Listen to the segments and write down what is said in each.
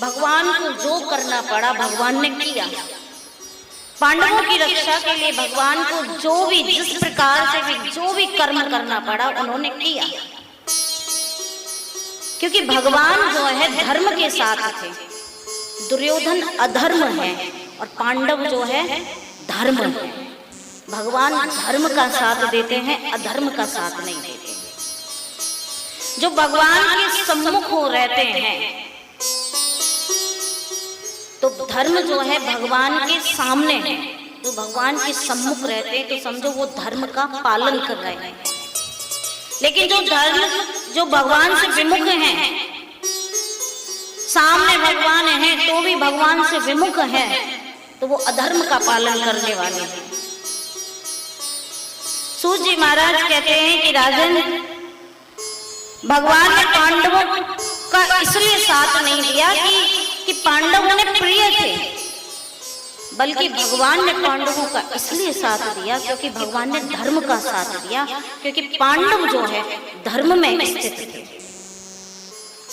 भगवान को जो करना पड़ा भगवान ने किया। पांडवों की रक्षा के लिए भगवान को जो भी जिस प्रकार से भी जो भी कर्म करना पड़ा उन्होंने किया, क्योंकि भगवान जो है धर्म के साथ थे। दुर्योधन अधर्म है और पांडव जो है धर्म है। भगवान धर्म का साथ देते हैं, अधर्म का साथ नहीं देते। जो भगवान के सम्मुख हो रहते हैं तो धर्म जो है भगवान के सामने है, जो भगवान के सम्मुख रहते हैं तो समझो वो धर्म का पालन कर रहे हैं। लेकिन जो धर्म जो भगवान से विमुख हैं, सामने भगवान है तो भी भगवान से विमुख है, तो वो अधर्म का पालन करने वाले हैं। सूत जी महाराज कहते हैं कि राजन, भगवान ने पांडवों का इसलिए साथ नहीं दिया कि पांडव उन्हें प्रिय थे, बल्कि भगवान ने पांडवों का इसलिए साथ दिया क्योंकि भगवान ने धर्म का साथ दिया, क्योंकि पांडव जो है धर्म में स्थित थे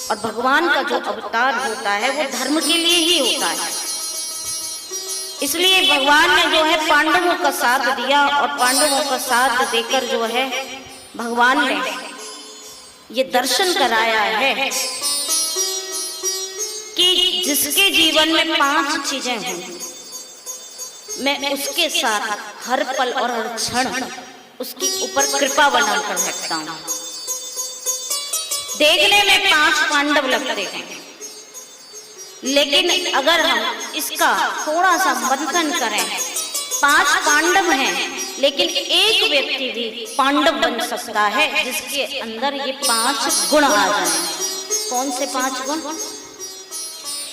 और भगवान का जो अवतार होता है वो धर्म के लिए ही होता है। इसलिए भगवान ने जो है पांडवों का साथ दिया और पांडवों का साथ देकर जो है भगवान ने ये दर्शन कराया है कि जिसके जीवन में 5 चीजें हों, मैं उसके साथ हर पल और हर क्षण उसकी ऊपर कृपा बनाकर रखता हूं। देखने में 5 पांडव लगते हैं, लेकिन अगर हम इसका थोड़ा सा मंथन करें, 5 पांडव हैं लेकिन एक व्यक्ति भी पांडव बन सकता है जिसके अंदर ये 5 गुण आ जाएं। कौन से 5 गुण?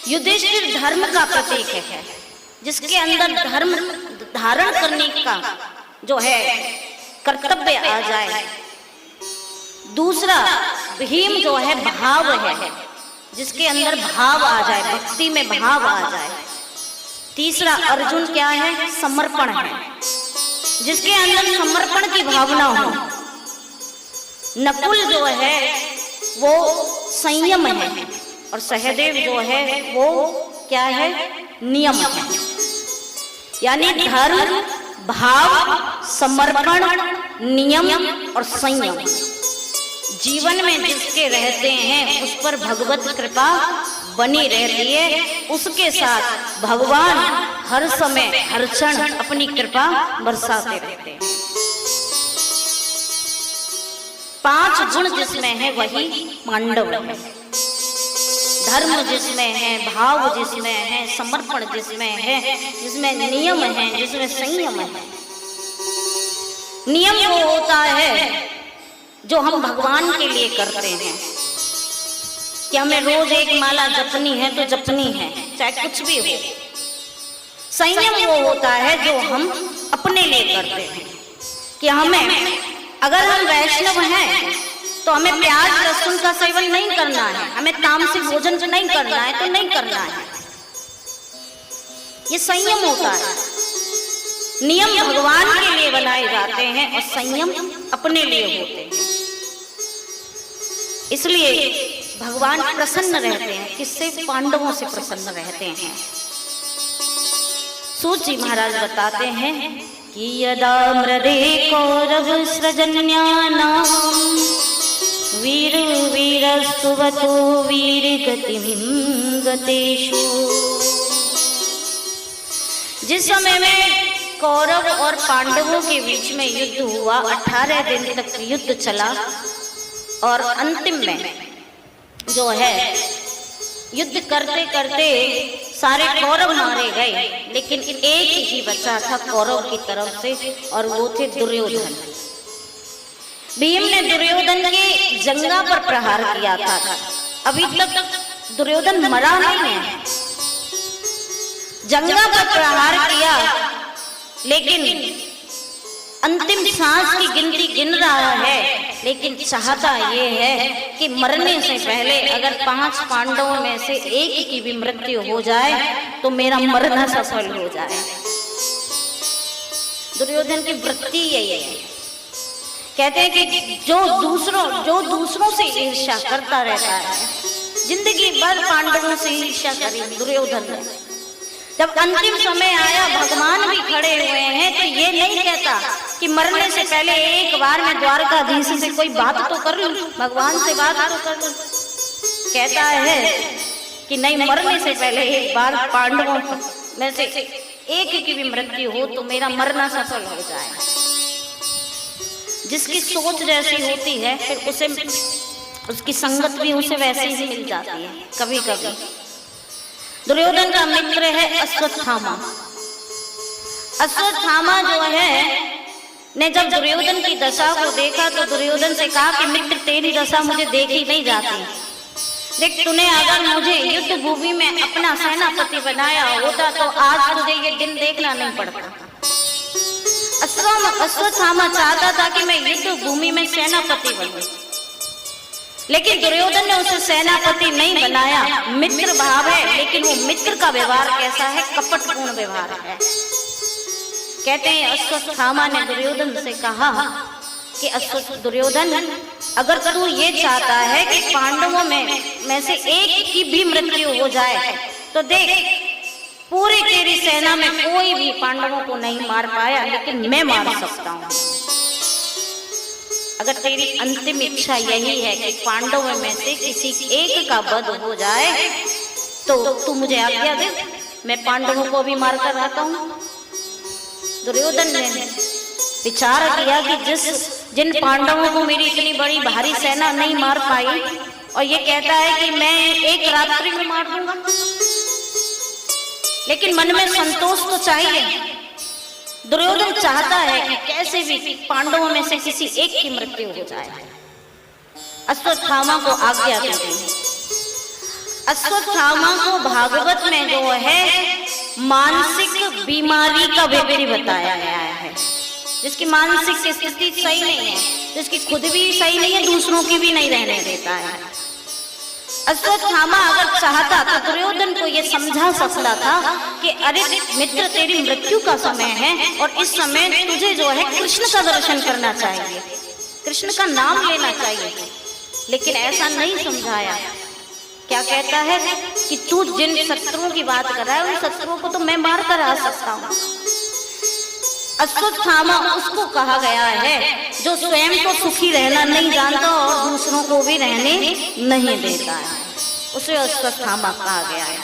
युधिष्ठिर धर्म का प्रतीक है, जिसके अंदर धर्म धारण करने का जो है कर्तव्य आ जाए। दूसरा भीम जो है भाव है, जिसके अंदर भाव आ जाए, भक्ति में भाव आ जाए। तीसरा अर्जुन क्या है? समर्पण है, जिसके अंदर समर्पण की भावना हो। नकुल जो है वो संयम है और सहदेव जो है वो क्या है? नियम है। यानी धर्म, भाव, समर्पण, नियम और संयम जीवन में जिसके रहते हैं उस पर भगवत कृपा बनी रहती है। उसके साथ भगवान हर समय हर क्षण अपनी कृपा बरसाते रहते हैं। 5 गुण जिसमें है वही पांडव है। धर्म जिसमें है, भाव जिसमें है, समर्पण जिसमें है, जिसमें नियम है, जिसमें संयम है। नियम वो होता है जो हम भगवान के लिए करते हैं कि हमें रोज एक माला जपनी है तो जपनी है, चाहे कुछ भी हो। संयम वो होता है जो हम अपने लिए करते हैं कि हमें, अगर हम वैष्णव हैं तो हमें प्याज लहसुन का सेवन नहीं करना है, हमें तामसिक भोजन नहीं करना है तो नहीं करना है। ये संयम होता है। नियम भगवान के लिए बनाए जाते हैं और संयम अपने लिए होते हैं। इसलिए भगवान प्रसन्न रहते हैं। किससे? पांडवों से प्रसन्न रहते हैं। सूत जी महाराज बताते हैं कि यदा मृदे कौरव सृजन्यानां वीर वीरस्तुवतो वीर गतिम गतेषु। जिस समय में कौरव और पांडवों के बीच में युद्ध हुआ, 18 दिन तक युद्ध चला और अंतिम में जो है युद्ध करते करते सारे कौरव मारे गए, लेकिन एक ही बचा था कौरव की तरफ से और वो थे दुर्योधन। भीम ने दुर्योधन के जंघा पर प्रहार किया था। अभी तक दुर्योधन मरा नहीं है, जंघा पर प्रहार किया, लेकिन अंतिम सांस की गिनती गिन रहा है, लेकिन चाहता ये है कि मरने से पहले अगर 5 पांडवों में से एक की भी मृत्यु हो जाए तो मेरा मरना सफल हो जाए। दुर्योधन की वृत्ति यही है। कहते हैं कि जो दूसरों से ईर्ष्या करता रहता है जिंदगी भर पांडवों से ईर्ष्या करी दुर्योधन ने। जब अंतिम समय आया, भगवान भी खड़े हुए हैं, तो ये नहीं कहता कि मरने से पहले एक बार मैं द्वारकाधीश से कोई बात तो कर लूं, भगवान से बात तो कर लूं। कहता है कि नहीं, मरने से पहले एक बार पांडवों में से एक की भी मृत्यु हो तो मेरा मरना सफल हो जाए। जिसकी सोच जैसी होती है फिर उसे उसकी संगत भी उसे वैसे ही मिल जाती है कभी कभी। दुर्योधन का मित्र है अश्वत्थामा। अश्वत्थामा जो है ने जब दुर्योधन की दशा को देखा तो दुर्योधन से कहा कि मित्र, तेरी दशा मुझे देखी नहीं जाती। देख, तूने अगर मुझे युद्ध भूमि में अपना सेनापति बनाया होता तो आज तुझे ये दिन देखना नहीं पड़ता। अश्वत्थामा चाहता था कि मैं युद्ध भूमि में सेनापति बनूं, लेकिन दुर्योधन ने उसे सेनापति नहीं बनाया। मित्र भाव है, लेकिन वो मित्र का व्यवहार कैसा है? कपटपूर्ण व्यवहार है। कहते हैं अश्वत्थामा ने दुर्योधन से कहा कि दुर्योधन, अगर तू ये चाहता है कि पांडवों में से एक की भी मृत्यु हो जाए तो देख, पूरी तेरी सेना में कोई भी पांडवों को नहीं मार पाया, लेकिन मैं मार सकता हूँ। अगर तेरी अंतिम इच्छा यही है कि पांडवों में से किसी एक का वध हो जाए तो तू मुझे आज्ञा दे, मैं पांडवों को भी मार कर आता हूँ। दुर्योधन ने विचार किया कि जिन पांडवों को मेरी इतनी बड़ी भारी सेना नहीं मार पाई, और ये कहता है कि मैं एक रात्रि में मार दूंगा, लेकिन मन में संतोष तो चाहिए। दुर्योधन चाहता है कि कैसे भी पांडवों में से किसी एक की मृत्यु हो जाए। अश्वत्थामा को आज्ञा दी गई। अश्वत्थामा को भागवत में जो है मानसिक बीमारी का व्यक्ति बताया गया है, जिसकी मानसिक स्थिति सही नहीं है, जिसकी खुद भी सही नहीं है, दूसरों की भी नहीं रहने देता है। अश्वत्थामा अगर चाहता तो दुर्योधन को यह समझा सकता था कि अरे मित्र, तेरी मृत्यु का समय है और इस समय तुझे जो है कृष्ण का दर्शन करना चाहिए, कृष्ण का नाम लेना चाहिए, लेकिन ऐसा नहीं समझाया। क्या कहता है कि तू जिन शत्रुओं की बात कर रहा है उन शत्रुओं को तो मैं मार कर आ सकता हूँ। अश्वत्थामा उसको कहा गया है जो स्वयं को सुखी रहना नहीं जानता और दूसरों को भी रहने नहीं देता है, उसे अश्वत्थामा कहा गया है।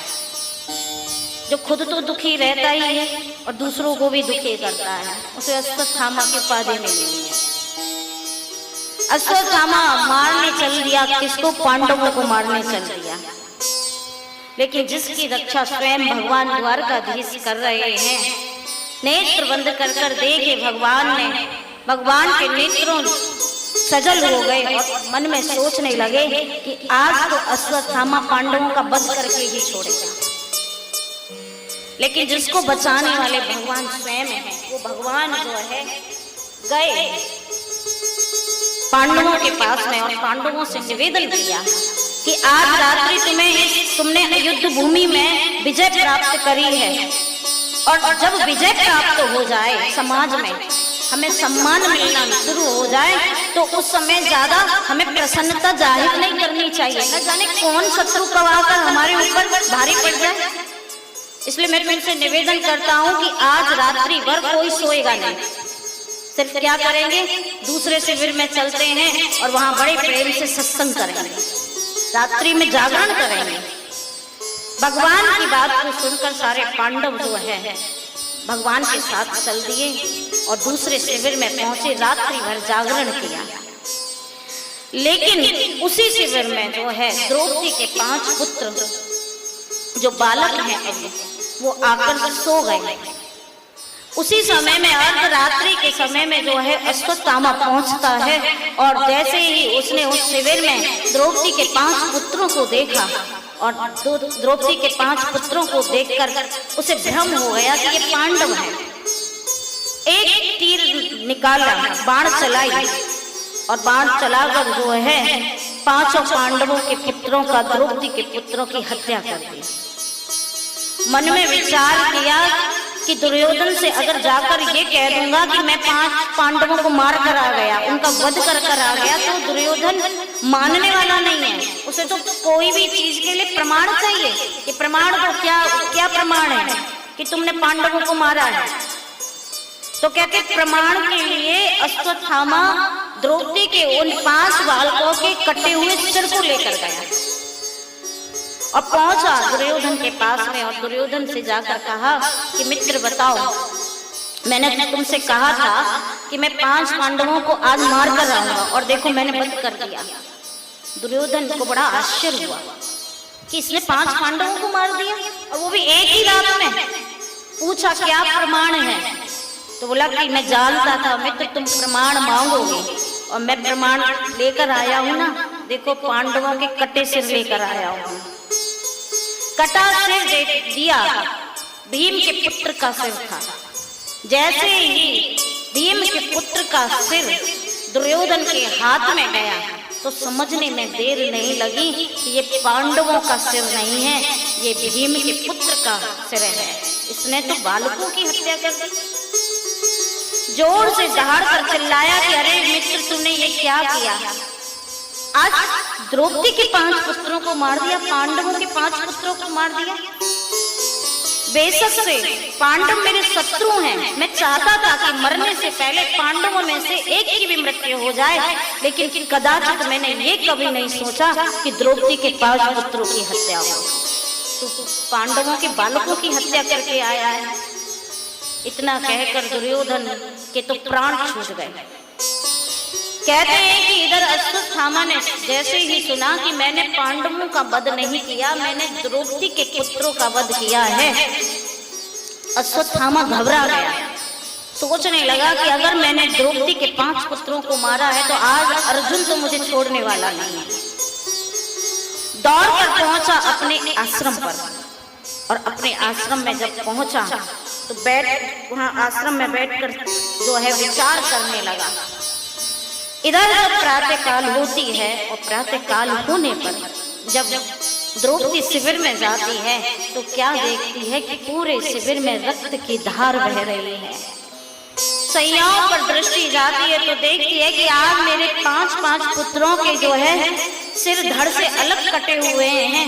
जो खुद तो दुखी रहता ही है और दूसरों को भी दुखी करता है, उसे अश्वत्थामा की उपाधि मिली है। अश्वत्थामा मारने चल दिया, किसको? पांडवों को मारने चल दिया, लेकिन जिसकी रक्षा स्वयं भगवान द्वारकाधीश कर रहे हैं। नेत्र बंद कर कर देखे भगवान के नेत्रों सजल हो गए और मन में सोचने लगे कि आज तो अश्वत्थामा पांडवों का वध करके ही छोड़ेगा। लेकिन जिसको बचाने वाले भगवान स्वयं हैं, वो भगवान जो है गए पांडवों के पास में और पांडवों से निवेदन किया कि आज रात्रि तुमने युद्ध भूमि में विजय प्राप्त करी है, और जब विजय प्राप्त हो जाए, समाज में हमें सम्मान मिलना शुरू हो जाए, तो उस समय ज्यादा हमें प्रसन्नता जाहिर नहीं करनी चाहिए। न जाने कौन शत्रु कब आकर हमारे ऊपर भारी पड़ जाए। इसलिए मैं तुमसे निवेदन करता हूँ कि आज रात्रि भर कोई सोएगा नहीं, सिर्फ क्या करेंगे, दूसरे शिविर में चलते हैं और वहां बड़े प्रेम से सत्संग करेंगे, रात्रि में जागरण करेंगे। भगवान की बात को सुनकर सारे पांडव जो है भगवान के साथ चल दिए और दूसरे शिविर में पहुंचे, रात्रि भर जागरण किया। लेकिन उसी शिविर में जो है द्रौपदी के 5 पुत्र जो बालक हैं अभी, वो आकर सो गए। उसी समय में अर्धरात्रि के समय में जो है अश्वत्थामा पहुंचता है और जैसे ही उसने उस शिविर में द्रौपदी के 5 पुत्रों को देखा और द्रौपदी के 5 पुत्रों को देखकर उसे भ्रम हो गया कि ये पांडव हैं। एक तीर निकाला, बाण चलाई और बाण चलाकर जो है 5 पांडवों के पुत्रों का, द्रौपदी के पुत्रों की हत्या कर दी। मन में विचार किया कि दुर्योधन से अगर जाकर ये कह दूंगा कि मैं 5 पांडवों को मार कर आ गया, उनका वध कर आ गया, तो दुर्योधन मानने वाला नहीं है। उसे तो कोई भी चीज के लिए प्रमाण चाहिए कि प्रमाण को क्या प्रमाण है कि तुमने पांडवों को मारा है। तो कहते प्रमाण के लिए अश्वत्थामा द्रौपदी के उन 5 बालकों के कटे हुए सिर को लेकर गया और पहुंचा दुर्योधन के पास में, और दुर्योधन से जाकर कहा कि मित्र बताओ, मैंने तुमसे कहा था कि मैं 5 पांडवों को आज मार कर आऊंगा और देखो मैंने वध कर दिया। दुर्योधन को बड़ा आश्चर्य हुआ कि इसने 5 पांडवों को मार दिया और वो भी एक ही रात में। पूछा क्या प्रमाण है, तो बोला कि मैं जानता था मित्र तुम प्रमाण मांगोगे और मैं प्रमाण लेकर आया हूं ना, देखो पांडवों के कटे सिर लेकर आया हूं। कटा सिर दे दिया, भीम के पुत्र का सिर था। जैसे ही भीम के पुत्र का सिर दुर्योधन के हाथ में गया तो समझने में देर नहीं लगी कि ये पांडवों का सिर नहीं है, ये भीम के पुत्र का सिर है। इसने तो बालकों की हत्या कर दी। जोर से दहाड़ कर चिल्लाया कि अरे मित्र तुमने ये क्या किया, आज द्रौपदी के 5 पुत्रों को मार दिया, पांडवों के 5 पुत्रों को मार दिया। बेशक से पांडव मेरे शत्रु हैं, मैं चाहता था कि मरने से पहले पांडवों में से एक की भी मृत्यु हो जाए, लेकिन कदाचित मैंने ये कभी नहीं सोचा कि द्रौपदी के 5 पुत्रों की हत्या हो। तो पांडवों के बालकों की हत्या करके आया है। इतना कहकर दुर्योधन के तो प्राण छूट गए। कहते हैं कि इधर अश्वत्थामा ने जैसे ही सुना कि मैंने पांडवों का वध नहीं किया, मैंने द्रौपदी के पुत्रों का वध किया है, अश्वत्थामा घबरा गया। सोचने लगा कि अगर मैंने द्रौपदी के 5 पुत्रों को मारा है तो आज अर्जुन तो मुझे छोड़ने वाला नहीं है। दौड़कर पहुंचा अपने आश्रम पर, और अपने आश्रम में जब पहुंचा तो वहां आश्रम में बैठकर जो है विचार करने लगा। इधर जब प्रातः काल होती है और प्रातः काल होने पर जब द्रौपदी शिविर में जाती है तो क्या देखती है कि पूरे शिविर में रक्त की धार बह रही है। सैयाओं पर दृष्टि जाती है तो देखती है कि आज मेरे 5 पुत्रों के जो है सिर धड़ से अलग कटे हुए हैं।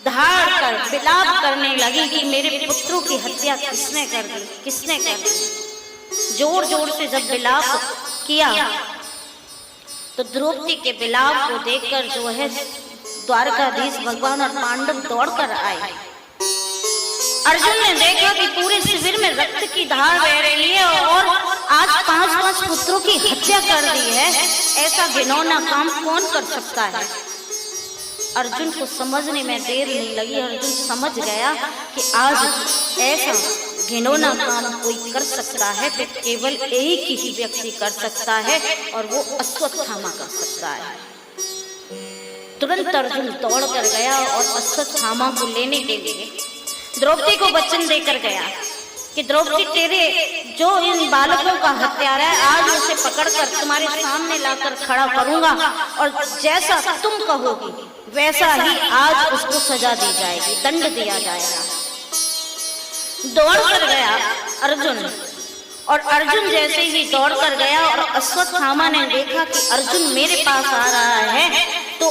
धाड़ कर विलाप करने लगी कि मेरे पुत्रों की हत्या किसने कर दी, किसने कर दी। जोर जोर से जब विलाप किया तो द्रौपदी के विलाप को देखकर जो है द्वारकाधीश भगवान और पांडव दौड़कर आए। अर्जुन ने देखा कि पूरे शिविर में रक्त की धार बह रही है और आज 5 पुत्रों की हत्या कर दी है। ऐसा घिनौना काम कौन कर सकता है। अर्जुन को समझने में देर नहीं लगी। अर्जुन समझ गया कि आज ऐसा घिनौना काम कोई कर सकता है तो केवल एक ही व्यक्ति कर सकता है और वो अश्वत्थामा कर सकता है। तुरंत अर्जुन दौड़ कर गया और अश्वत्थामा को लेने के लिए द्रौपदी को वचन देकर गया कि द्रौपदी तेरे जो इन बालकों का हत्यारा है आज उसे पकड़कर तुम्हारे सामने लाकर खड़ा करूंगा और जैसा तुम कहोगी वैसा ही आज उसको सजा दी जाएगी, दंड दिया जाएगा। दौड़ कर गया अर्जुन, और अर्जुन जैसे ही दौड़ कर गया और अश्वत्थामा ने देखा कि अर्जुन मेरे पास आ रहा है तो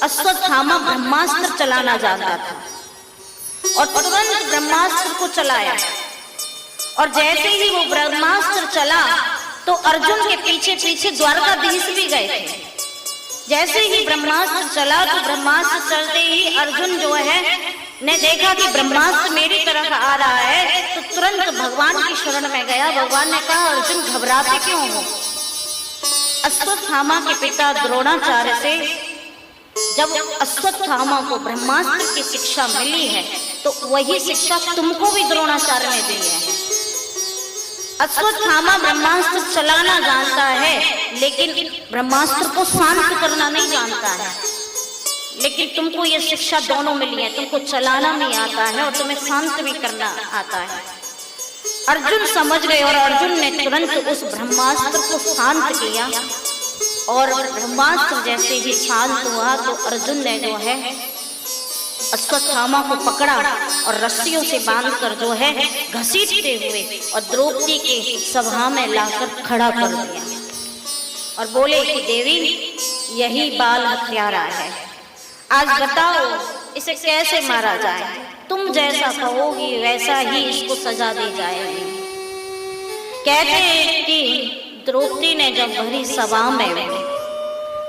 अश्वत्थामा ब्रह्मास्त्र चलाना जानता था और तुरंत ब्रह्मास्त्र को चलाया। और जैसे ही वो ब्रह्मास्त्र चला तो अर्जुन के पीछे पीछे द्वारकाधीश भी गए थे। जैसे ही ब्रह्मास्त्र चला तो ब्रह्मास्त्र चलते ही अर्जुन जो है ने देखा कि ब्रह्मास्त्र मेरी तरफ आ रहा है तो तुरंत भगवान की शरण में गया। भगवान ने कहा अर्जुन घबराते क्यों हो। अश्वत्थामा के पिता द्रोणाचार्य से जब अश्वत्थामा को ब्रह्मास्त्र की शिक्षा मिली है तो वही शिक्षा तुमको भी द्रोणाचार्य ने दी है। अश्वत्थामा ब्रह्मास्त्र चलाना जानता है लेकिन ब्रह्मास्त्र को शांत करना नहीं जानता है। लेकिन तुमको ये शिक्षा दोनों मिली है, तुमको चलाना भी आता है और तुम्हें शांत भी करना आता है। अर्जुन समझ गए और अर्जुन ने तुरंत उस ब्रह्मास्त्र को शांत किया और ब्रह्मास्त्र जैसे ही शांत हुआ तो अर्जुन ने जो है अश्वत्थामा को पकड़ा और रस्सियों से बांधकर जो है घसीटते हुए और द्रौपदी के सभा में लाकर खड़ा कर दिया और बोले कि देवी, यही बाल हत्यारा है, आज बताओ इसे कैसे मारा जाए। तुम जैसा कहोगी वैसा ही इसको सजा दी जाएगी। कहते हैं कि द्रौपदी ने जब भरी सभा में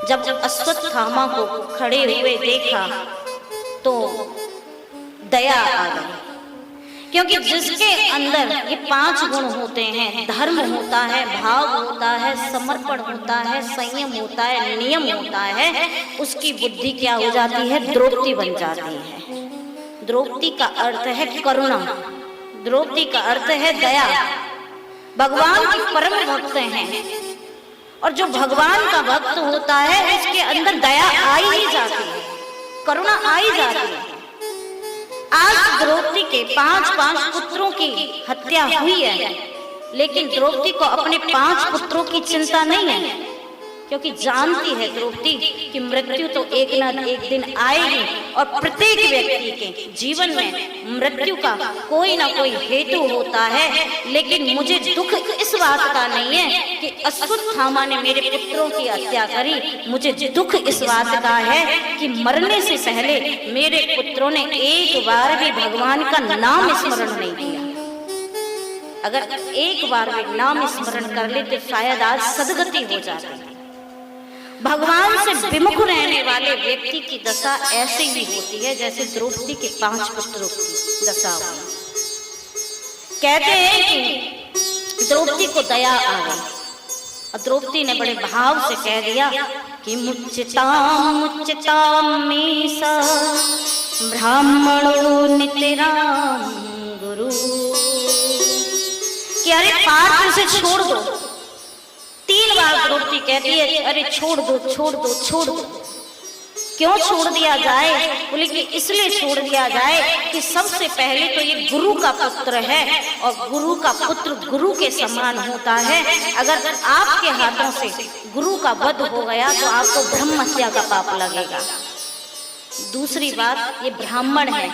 जब अश्वत्थामा को खड़े हुए देखा तो दया आ गई, क्योंकि जिसके अंदर ये 5 गुण होते हैं, धर्म होता है, भाव होता है, समर्पण होता है, संयम होता है, नियम होता है, उसकी बुद्धि क्या हो जाती है? द्रौपदी बन जाती है। द्रौपदी का अर्थ है करुणा, द्रौपदी का अर्थ है दया। भगवान की परम भक्त हैं और जो भगवान का भक्त होता है उसके अंदर दया आई ही जाती है, करुणा आई जाती है। आज द्रौपदी के 5 पुत्रों की हत्या हुई है, लेकिन द्रौपदी को अपने 5 पुत्रों की चिंता नहीं है, क्योंकि जानती है द्रौपदी कि मृत्यु तो एक ना एक दिन आएगी और प्रत्येक व्यक्ति के जीवन में मृत्यु का कोई ना कोई हेतु होता है। लेकिन मुझे दुख इस बात का नहीं है कि अश्वत्थामा ने मेरे पुत्रों की हत्या करी, मुझे दुख इस बात का है कि मरने से पहले मेरे पुत्रों ने एक बार भी भगवान का नाम स्मरण नहीं किया। अगर एक बार भी नाम स्मरण कर ले तो शायद आज सदगति हो जाती। भगवान से विमुख रहने वाले व्यक्ति की दशा ऐसे ही होती है जैसे द्रौपदी के 5 पुत्रों की दशा हुई। कहते हैं कि द्रौपदी को दया आ गई और द्रौपदी ने बड़े भाव से कह दिया कि मुच्चिताम मीसा ब्राह्मणो नितराम गुरु, कि अरे पात्र से छोड़ दो। 3 बार द्रौपदी कहती है अरे छोड़ दो छोड़ दो छोड़ दो। क्यों छोड़ दिया जाए? बोले कि इसलिए छोड़ दिया जाए कि सबसे पहले तो ये गुरु का पुत्र है और गुरु का पुत्र गुरु के समान होता है। अगर आपके हाथों से गुरु का वध हो गया तो आपको ब्रह्म हत्या का पाप लगेगा। दूसरी बात, ये ब्राह्मण है,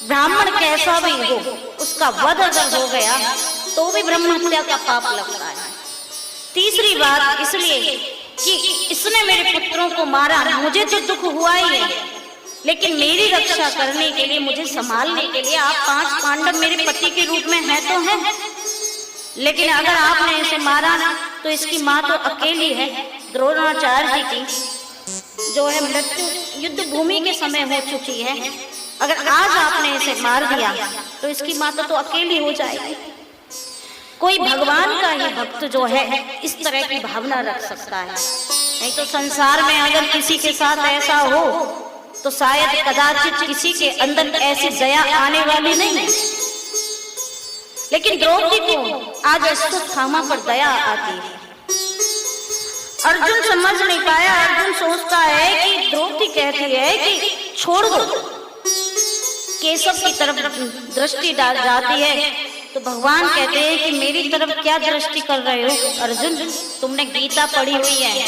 ब्राह्मण कैसा भी हो उसका वध अगर हो गया तो भी ब्रह्म हत्या का पाप लगता है। तीसरी बात, इसलिए कि इसने मेरे पुत्रों को मारा, मुझे तो दुख हुआ ही है, लेकिन मेरी रक्षा करने के लिए, मुझे संभालने के लिए आप 5 पांडव मेरे पति के रूप में हैं तो हैं, लेकिन अगर आपने इसे मारा तो इसकी माँ तो अकेली है। द्रोणाचार्य जी की जो है मृत्यु युद्ध भूमि के समय हो चुकी है, अगर आज आपने इसे मार दिया तो इसकी माँ तो अकेली हो जाएगी। कोई भगवान का ही भक्त जो है इस तरह की भावना रख सकता है, नहीं तो संसार में अगर किसी के साथ ऐसा हो तो शायद कदाचित किसी के अंदर ऐसी दया आने वाली नहीं है। लेकिन द्रौपदी को आज अश्वत्थामा पर दया आती है। अर्जुन समझ नहीं पाया। अर्जुन सोचता है कि द्रौपदी कहती है कि छोड़ दो, केशव की तरफ दृष्टि डाल जाती है तो भगवान कहते हैं कि मेरी तरफ क्या दृष्टि कर रहे हो अर्जुन? तुमने गीता पढ़ी हुई है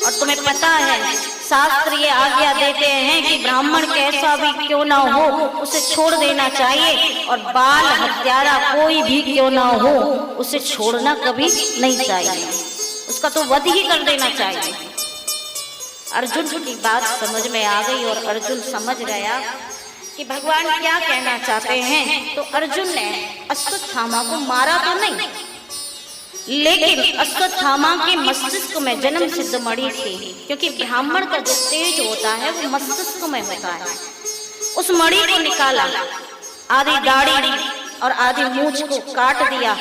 और तुम्हें पता है शास्त्र ये आज्ञा देते हैं कि ब्राह्मण कैसा भी क्यों ना हो उसे छोड़ देना चाहिए और बाल हत्यारा कोई भी क्यों ना हो उसे छोड़ना कभी नहीं चाहिए, उसका तो वध ही कर देना चाहिए। अर्जुन की बात समझ में आ गई और अर्जुन समझ गया कि भगवान क्या कहना चाहते हैं। तो अर्जुन ने अश्वत्थामा को मारा तो नहीं, लेकिन अश्वत्थामा के मस्तिष्क में जन्म सिद्ध मणि थी, क्योंकि ब्राह्मण का जो तेज होता है वो मस्तिष्क में होता है। उस मणि को निकाला, आधी दाढ़ी और आधी मूंछ को काट दिया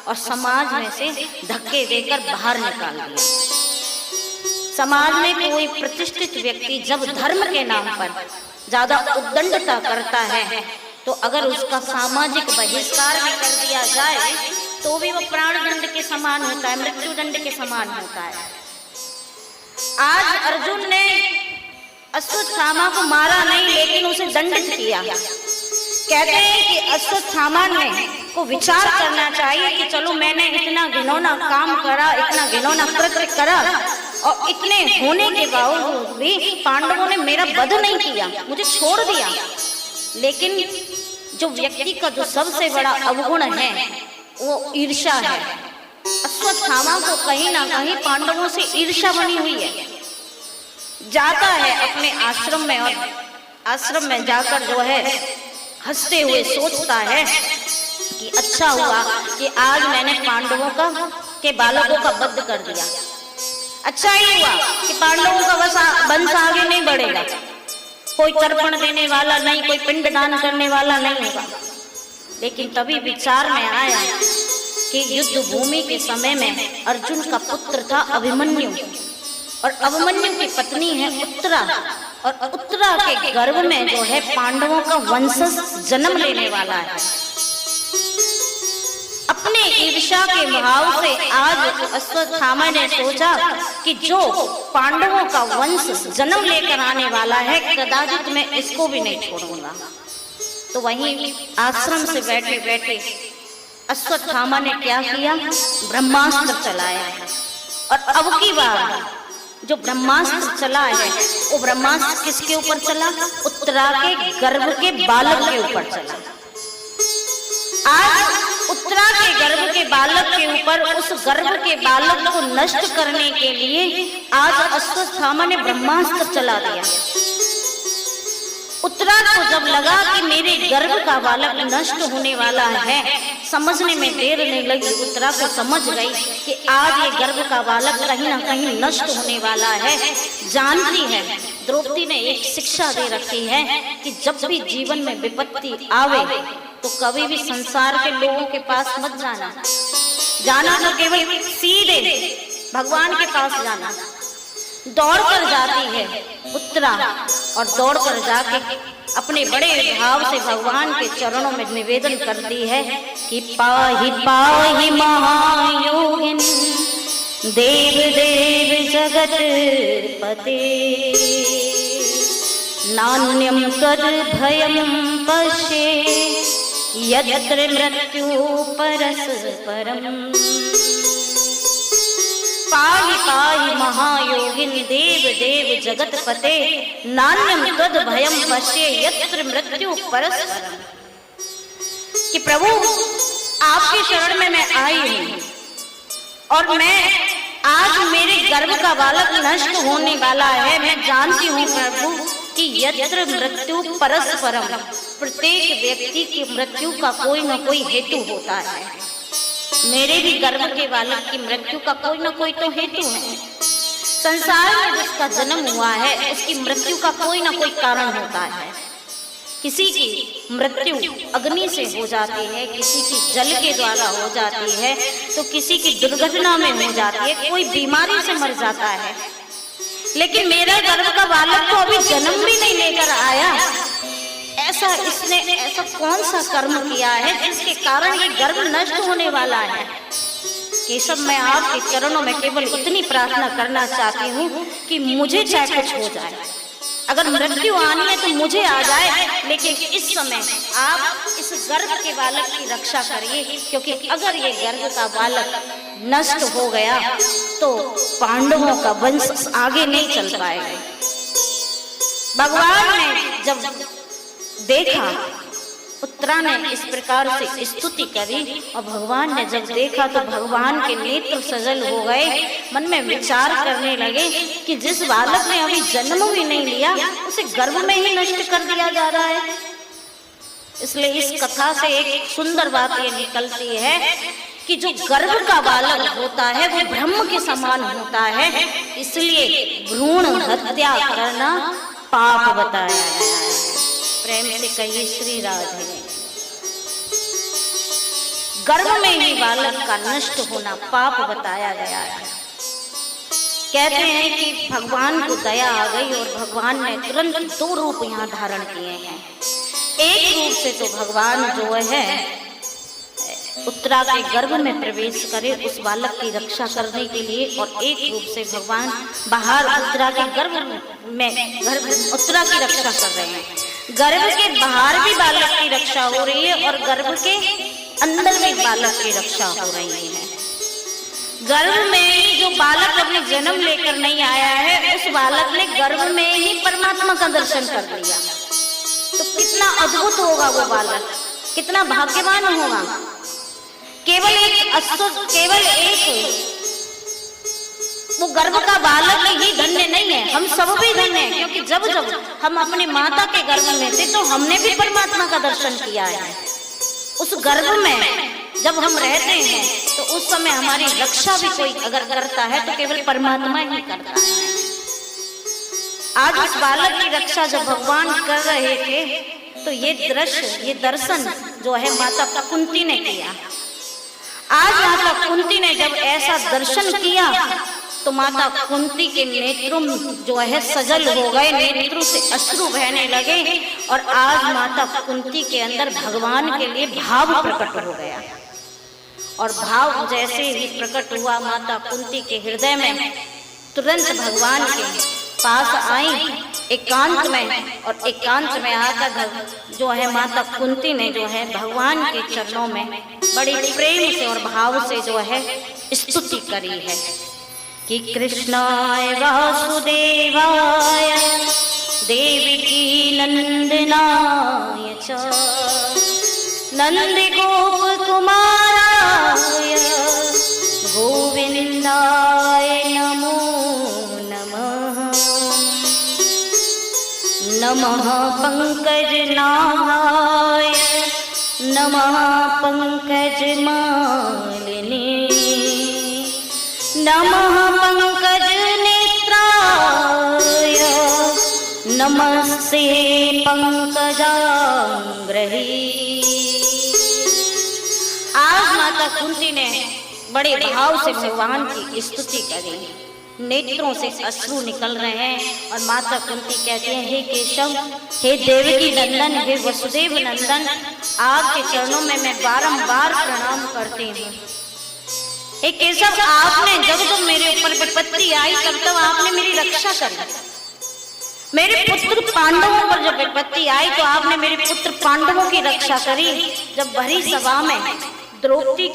और समाज में से धक्के देकर बाहर निकाल दिया। समाज में कोई प्रतिष्ठित व्यक्ति जब धर्म के नाम पर ज्यादा उद्दंडता करता है तो अगर उसका सामाजिक बहिष्कार भी कर दिया जाए तो भी वो प्राण दंड के समान होता है, मृत्यु दंड के समान होता है। आज अर्जुन ने अश्वत्थामा को मारा नहीं, लेकिन उसे दंडित किया। कहते हैं कि अश्वत्थामा ने को विचार करना चाहिए कि चलो मैंने इतना घिनौना काम करा, इतना घिनौना कृत्य करा और इतने होने के बावजूद भी पांडवों ने मेरा वध नहीं किया, मुझे छोड़ दिया। लेकिन जो व्यक्ति का जो सबसे बड़ा अवगुण है वो ईर्ष्या है। अश्वत्थामा को कहीं ना कहीं पांडवों से ईर्ष्या बनी हुई है। जाता है अपने आश्रम में और आश्रम में जाकर जो है हंसते हुए सोचता है कि अच्छा हुआ कि आज मैंने पांडवों के बालकों का वध कर दिया। अच्छा ही हुआ कि पांडवों का वंश आगे नहीं बढ़ेगा, कोई तर्पण देने वाला नहीं, कोई पिंडदान करने वाला नहीं होगा। लेकिन तभी विचार में आया कि युद्ध भूमि के समय में अर्जुन का पुत्र था अभिमन्यु, और अभिमन्यु की पत्नी है उत्तरा, और उत्तरा के गर्भ में जो है पांडवों का वंशज जन्म लेने वाला है। अपने ईर्ष्या के भाव से आज अश्वत्थामा ने सोचा कि जो पांडवों का वंश जन्म लेकर आने वाला है कदाचित मैं इसको भी नहीं छोड़ूंगा। तो वहीं आश्रम से बैठे बैठे अश्वत्थामा ने क्या किया, ब्रह्मास्त्र चलाया है। और अब की बार जो ब्रह्मास्त्र चला है वो ब्रह्मास्त्र किसके ऊपर चला, उत्तरा के गर्भ के बालक के ऊपर चला। आज उत्तरा के गर्भ के बालक के ऊपर, उस गर्भ के बालक को नष्ट करने के लिए आज अश्वत्थामा ने ब्रह्मास्त्र चला दिया। उत्तरा को जब लगा कि मेरे गर्भ का बालक नष्ट होने वाला है, समझने में देर नहीं लगी, उत्तरा को समझ गई कि आज ये गर्भ का बालक कहीं ना कहीं नष्ट होने वाला है। जानती है, द्रौपदी ने एक शिक्षा दे रखी है कि जब भी जीवन में विपत्ति आवे तो कभी भी संसार के लोगों के पास मत जाना, जाना तो केवल सीधे भगवान के पास जाना। दौड़ कर जाती है उत्तरा और दौड़ कर जाके अपने बड़े भाव से भगवान के चरणों में निवेदन करती है कि पाहि पाहि महायोगिनी देव देव जगत पते नान्यम तद भयम पश्ये यत्र मृत्यु परस्परम। पाहि पाहि महायोगिन देव देव जगत पते नान्यम तद भयम पश्ये यत्र मृत्यु परस्परम। कि प्रभु आपके शरण में मैं आई हूं और मैं आज मेरे गर्भ का बालक नष्ट होने वाला है। मैं जानती हूँ प्रभु कि यत्र मृत्यु परस्परम, प्रत्येक व्यक्ति की मृत्यु का कोई न कोई हेतु होता है। मेरे भी गर्भ के बालक की मृत्यु का कोई न कोई तो हेतु है। संसार में जिसका जन्म हुआ है उसकी मृत्यु का कोई न कोई कारण होता है। किसी की मृत्यु अग्नि से हो जाती है, किसी की जल के द्वारा हो जाती है, तो किसी की दुर्घटना में हो जाती है, कोई बीमारी से मर जाता है। लेकिन मेरा गर्भ का बालक तो अभी जन्म भी नहीं लेकर आया। ऐसा इसने ऐसा कौन सा कर्म किया है जिसके कारण ये गर्भ नष्ट होने वाला है। केशव, मैं आपके चरणों में केवल इतनी प्रार्थना करना चाहती हूँ कि मुझे चाहे कुछ हो जाए, अगर मृत्यु आनी है तो मुझे आ जाए, लेकिन इस समय आप इस गर्भ के बालक की रक्षा करिए, क्योंकि अगर ये गर्भ का बालक नष्ट हो गया तो पांडवों का वंश आगे नहीं चल पाएगा। भगवान ने जब देखा, उत्तरा ने इस प्रकार से स्तुति करी और भगवान ने जब देखा तो भगवान के नेत्र सजल हो गए। मन में विचार करने लगे कि जिस बालक ने अभी जन्म भी नहीं लिया उसे गर्भ में ही नष्ट कर दिया जा रहा है। इसलिए इस कथा से एक सुंदर बात ये निकलती है कि जो गर्भ का बालक होता है वो ब्रह्म के समान होता है। इसलिए भ्रूण हत्या करना पाप बताया गया है। प्रेम से कहिए श्री राधे। गर्भ में ही बालक का नष्ट होना पाप बताया गया है। कहते हैं कि भगवान को दया आ गई और भगवान ने तुरंत दो रूप यहाँ धारण किए हैं। एक रूप से तो भगवान जो है उत्तरा के गर्भ में प्रवेश करे उस बालक की रक्षा करने के लिए, और एक रूप से भगवान बाहर उत्तरा के गर्भ में उत्तरा की रक्षा कर रहे हैं। गर्भ के बाहर भी बालक की रक्षा हो रही है और गर्भ के अंदर भी बालक की रक्षा हो रही है। गर्भ में ही जो बालक अपने जन्म लेकर नहीं आया है, उस बालक ने गर्भ में ही परमात्मा का दर्शन कर लिया। तो कितना अद्भुत होगा वो बालक, कितना भाग्यवान होगा। केवल एक वो गर्भ का बालक ही धन्य नहीं है, हम सब भी धन्य हैं, क्योंकि जब जब हम अपनी माता के गर्भ में थे तो हमने भी परमात्मा का दर्शन किया है। उस गर्भ में जब हम रहते हैं तो उस समय हमारी रक्षा भी कोई अगर करता है तो केवल परमात्मा ही करता है। आज उस बालक की रक्षा जब भगवान कर रहे थे तो ये दृश्य, ये दर्शन जो है माता कुंती ने किया। आज माता कुंती ने जब ऐसा दर्शन किया तो माता कुंती के नेत्रों जो है सजल हो गए, नेत्रों से अश्रु बहने लगे और आज माता कुंती के अंदर भगवान के लिए भाव प्रकट हो गया। और भाव जैसे ही प्रकट हुआ माता कुंती के हृदय में, तुरंत भगवान के पास आई एकांत में, और एकांत में आकर जो है माता कुंती ने जो है भगवान के चरणों में बड़ी प्रेम से और भाव से जो है स्तुति करी है कि कृष्णाय वासुदेवाय देवकी नंदनाय च नंद गोप कुमाराय गोविंदाय नमो नमः। नमः पंकज नाभाय नमः पंकज मालिनी नमः पंकज नेत्राय नमस्ते पंकजांग्रही। आज माता कुंती ने बड़े भाव से भगवान की स्तुति करी, नेत्रों से अश्रु निकल रहे हैं और माता कुंती कहती हैं, हे केशव, हे देवकी नंदन, हे वसुदेव नंदन, आपके चरणों में मैं बारंबार प्रणाम करती हूँ। हे केशव, आपने जब जब मेरे ऊपर विपत्ति आई तब तब आपने मेरी रक्षा करी। मेरे पुत्र पांडवों पर जब विपत्ति आई तो आपने मेरे पुत्र पांडवों की रक्षा करी। जब भरी सभा में द्रौपदी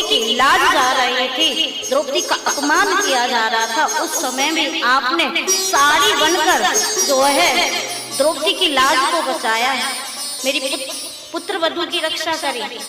की लाज जा रही थी, द्रौपदी का अपमान किया जा रहा था, उस समय भी आपने साड़ी बनकर जो है द्रौपदी की लाज को बचाया, मेरी पुत्र वधू की रक्षा करी।